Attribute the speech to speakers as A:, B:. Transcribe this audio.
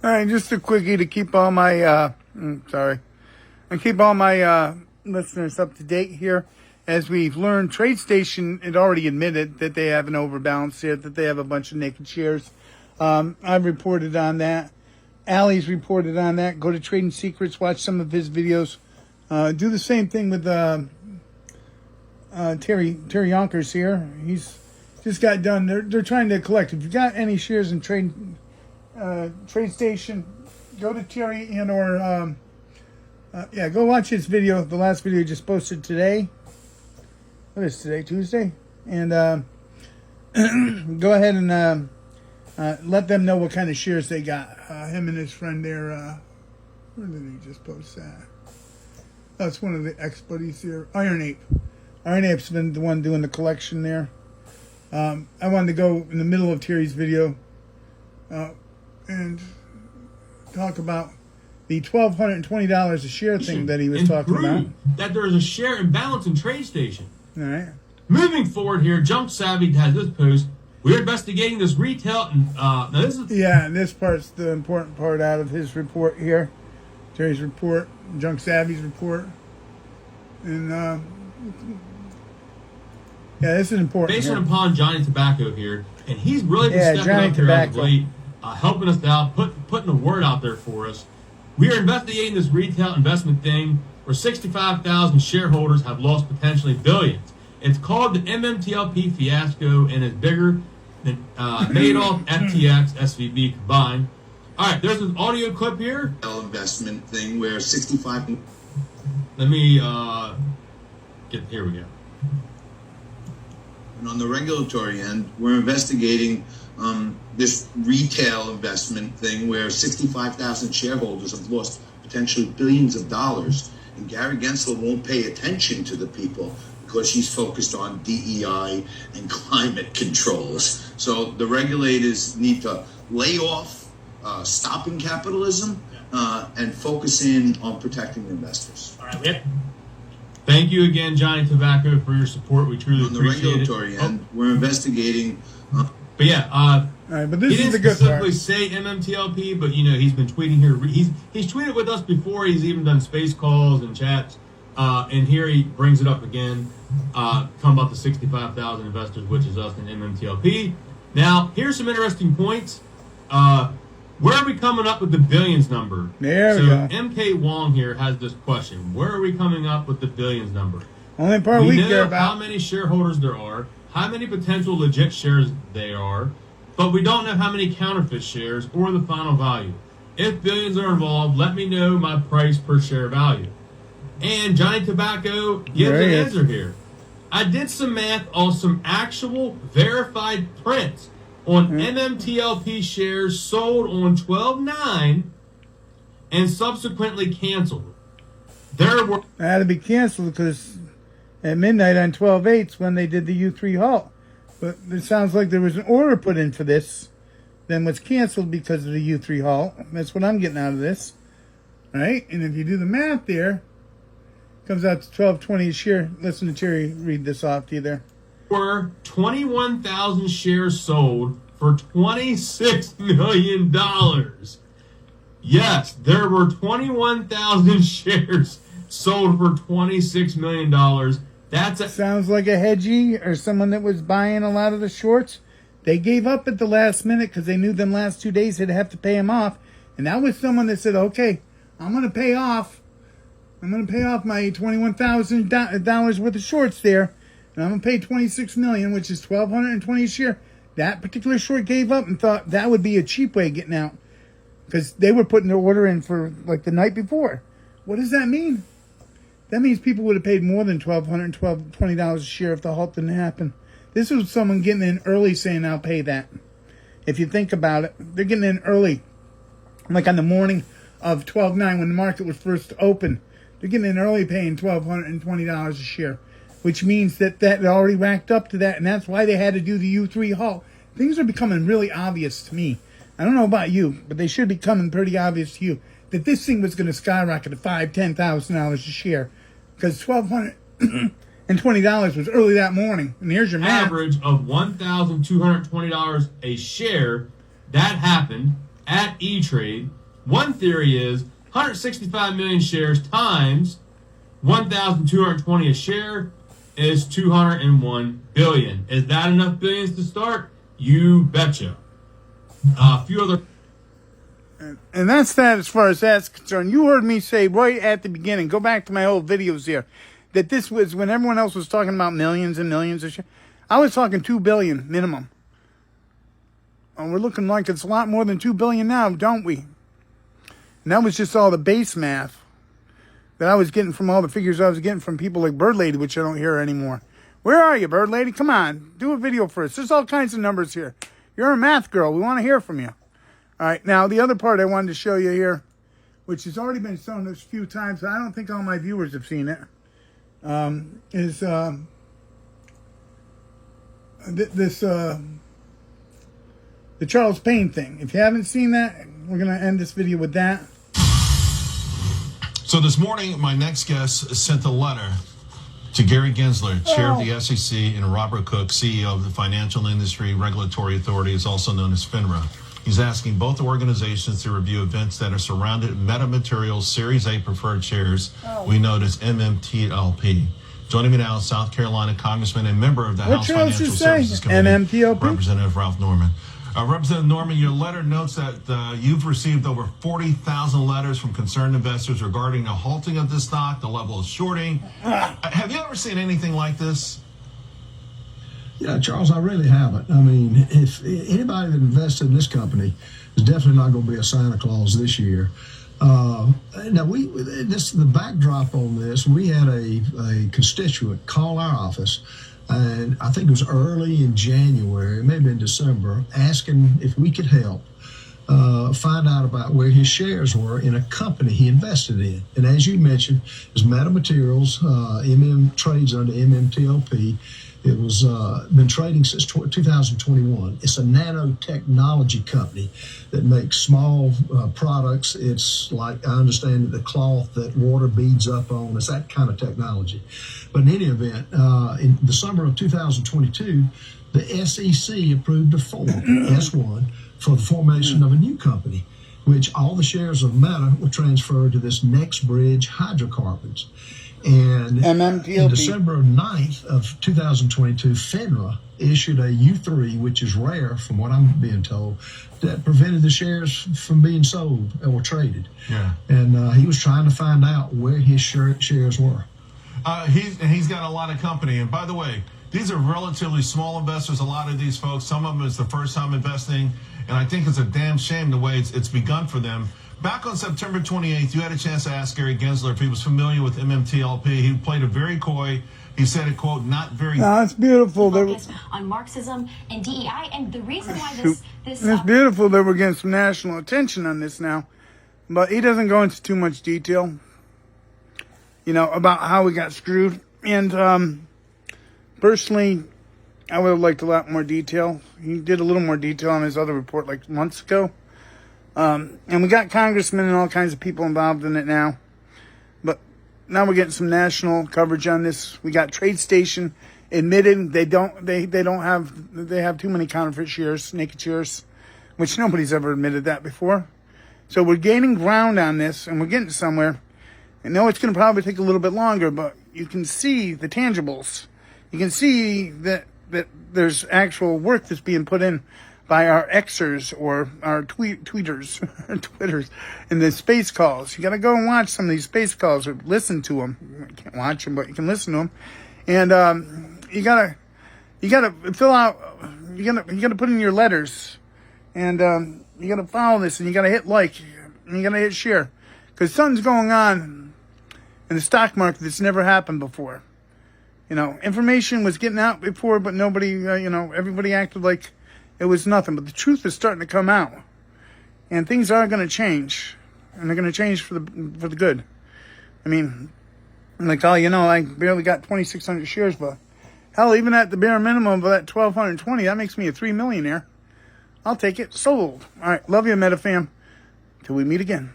A: All right, just a quickie to keep all my, listeners up to date here. As we've learned, TradeStation had already admitted that they have an overbalance here, that they have a bunch of naked shares. I've reported on that. Ali's reported on that. Go to Trading Secrets, watch some of his videos. Do the same thing with Terry Younkers here. He's just got done. They're trying to collect. If you got any shares in TradeStation, go to Terry and go watch his video. The last video he just posted today. What is today? Tuesday? And go ahead and let them know what kind of shares they got. Him and his friend there. Where did he just post that? That's one of the ex-buddies here. Iron Ape. Iron Ape's been the one doing the collection there. I wanted to go in the middle of Terry's video and talk about the $1,220 a share thing that he was talking about.
B: That there is a share imbalance in TradeStation.
A: All right.
B: Moving forward here, Junk Savvy has this post. We're investigating this retail. Now this is
A: this part's the important part out of his report here. Terry's report, Junk Savvy's report, and this is important.
B: Based upon Johnny Tobacco here, and he's really been stepping up here as of late, helping us out, putting a word out there for us. We are investigating this retail investment thing where 65,000 shareholders have lost potentially billions. It's called the MMTLP fiasco and is bigger than Madoff, FTX, SVB combined. All right, there's an audio clip here.
C: Investment thing where 65.
B: Let me here we go.
C: And on the regulatory end, we're investigating this retail investment thing where 65,000 shareholders have lost potentially billions of dollars. And Gary Gensler won't pay attention to the people because he's focused on DEI and climate controls. So the regulators need to lay off stopping capitalism and focus in on protecting investors.
B: All right, thank you again, Johnny Tobacco, for your support. We truly appreciate it.
C: On the regulatory end, we're investigating.
B: But yeah,
A: all right, but this
B: he
A: is
B: didn't
A: the good
B: specifically
A: part.
B: say MMTLP, but he's been tweeting here. He's tweeted with us before. He's even done space calls and chats. And here he brings it up again, talking about the 65,000 investors, which is us in MMTLP. Now, here's some interesting points. Where are we coming up with the billions number?
A: There we go.
B: MK Wong here has this question. Where are we coming up with the billions number?
A: Only part we care
B: know
A: about.
B: How many shareholders there are, how many potential legit shares there are, but we don't know how many counterfeit shares or the final value. If billions are involved, let me know my price per share value. And Johnny Tobacco gives an answer here. I did some math on some actual verified prints on MMTLP shares sold on 12/9 and subsequently canceled. There were...
A: I had to be canceled because at midnight on 12/8 when they did the U3 halt. But it sounds like there was an order put in for this, then was canceled because of the U3 halt. That's what I'm getting out of this. All right? And if you do the math there, it comes out to $12.20 a share. Listen to Terry read this off to you there.
B: Were 21,000 shares sold for $26 million. Yes, there were 21,000 shares sold for $26 million.
A: Sounds like a hedgie or someone that was buying a lot of the shorts. They gave up at the last minute because they knew them last 2 days they'd have to pay them off. And that was someone that said, okay, I'm going to pay off my $21,000 worth of shorts there. And I'm going to pay $26 million, which is $1,220 a share. That particular short gave up and thought that would be a cheap way of getting out. Because they were putting their order in for like the night before. What does that mean? That means people would have paid more than $1,220 a share if the halt didn't happen. This was someone getting in early saying, I'll pay that. If you think about it, they're getting in early. Like on the morning of 12/9 when the market was first open. They're getting in early paying $1,220 a share. Which means that already racked up to that. And that's why they had to do the U3 halt. Things are becoming really obvious to me. I don't know about you, but they should be becoming pretty obvious to you. That this thing was going to skyrocket to $5,000, $10,000 a share. Because $1,220 was early that morning. And here's your math.
B: Average of $1,220 a share. That happened. at E-Trade. One theory is 165 million shares times 1,220 a share is 201 billion. Is that enough billions to start? You betcha. A few other...
A: And that's that as far as that's concerned. You heard me say right at the beginning, go back to my old videos here, that this was when everyone else was talking about millions and millions of shares. I was talking 2 billion minimum. And we're looking like it's a lot more than 2 billion now, don't we? And that was just all the base math that I was getting from all the figures I was getting from people like Bird Lady, which I don't hear anymore. Where are you, Bird Lady? Come on, do a video for us. There's all kinds of numbers here. You're a math girl. We want to hear from you. All right, now the other part I wanted to show you here, which has already been shown a few times, but I don't think all my viewers have seen it, is the Charles Payne thing. If you haven't seen that, we're going to end this video with that.
D: So this morning, my next guest sent a letter to Gary Gensler, chair of the SEC, and Robert Cook, CEO of the Financial Industry Regulatory Authority, is also known as FINRA. He's asking both organizations to review events that are surrounded MetaMaterials Series A preferred shares, we know as MMTLP. Joining me now is South Carolina Congressman and member of the House Financial Services Committee,
A: MMTLP?
D: Representative Ralph Norman. Representative Norman, your letter notes that you've received over 40,000 letters from concerned investors regarding the halting of the stock, the level of shorting. Have you ever seen anything like this?
E: Yeah, Charles, I really haven't. I mean, if anybody that invested in this company is definitely not going to be a Santa Claus this year. Now, the backdrop on this, we had a constituent call our office, and I think it was early in January, maybe in December, asking if we could help find out about where his shares were in a company he invested in. And as you mentioned, it's MetaMaterials, trades under MMTLP. It was been trading since 2021. It's a nanotechnology company that makes small products. It's like, I understand, the cloth that water beads up on. It's that kind of technology. But in any event, in the summer of 2022, the SEC approved a Form S1 for the formation of a new company, which all the shares of Meta were transferred to this Next Bridge Hydrocarbons. And
A: MMTLP.
E: in December 9th of 2022, FINRA issued a U3, which is rare from what I'm being told, that prevented the shares from being sold or traded.
D: Yeah.
E: And he was trying to find out where his shares were.
D: He's got a lot of company. And by the way, these are relatively small investors, a lot of these folks. Some of them is the first time investing. And I think it's a damn shame the way it's begun for them. Back on September 28th, you had a chance to ask Gary Gensler if he was familiar with MMTLP. He played it very coy. He said it, quote, not very...
A: No, it's beautiful.
F: Focused on Marxism and DEI, and the reason why this
A: it's beautiful that we're getting some national attention on this now. But he doesn't go into too much detail, about how we got screwed. And personally, I would have liked a lot more detail. He did a little more detail on his other report like months ago. And we got congressmen and all kinds of people involved in it now. But now we're getting some national coverage on this. We got TradeStation admitting they have too many counterfeit shares, naked shares, which nobody's ever admitted that before. So we're gaining ground on this, and we're getting somewhere. I know it's going to probably take a little bit longer, but you can see the tangibles. You can see that there's actual work that's being put in by our Xers or our tweeters and the space calls. You got to go and watch some of these space calls or listen to them. You can't watch them, but you can listen to them. And you gotta fill out. You gotta put in your letters, and you gotta follow this, and you gotta hit like, and you gotta hit share, because something's going on in the stock market that's never happened before. Information was getting out before, but nobody, everybody acted like it was nothing. But the truth is starting to come out, and things are going to change, and they're going to change for the good. I mean, like I barely got 2,600 shares, but hell, even at the bare minimum of that 1,220, that makes me a $3 millionaire. I'll take it. Sold. All right, love you, MetaFam. Till we meet again.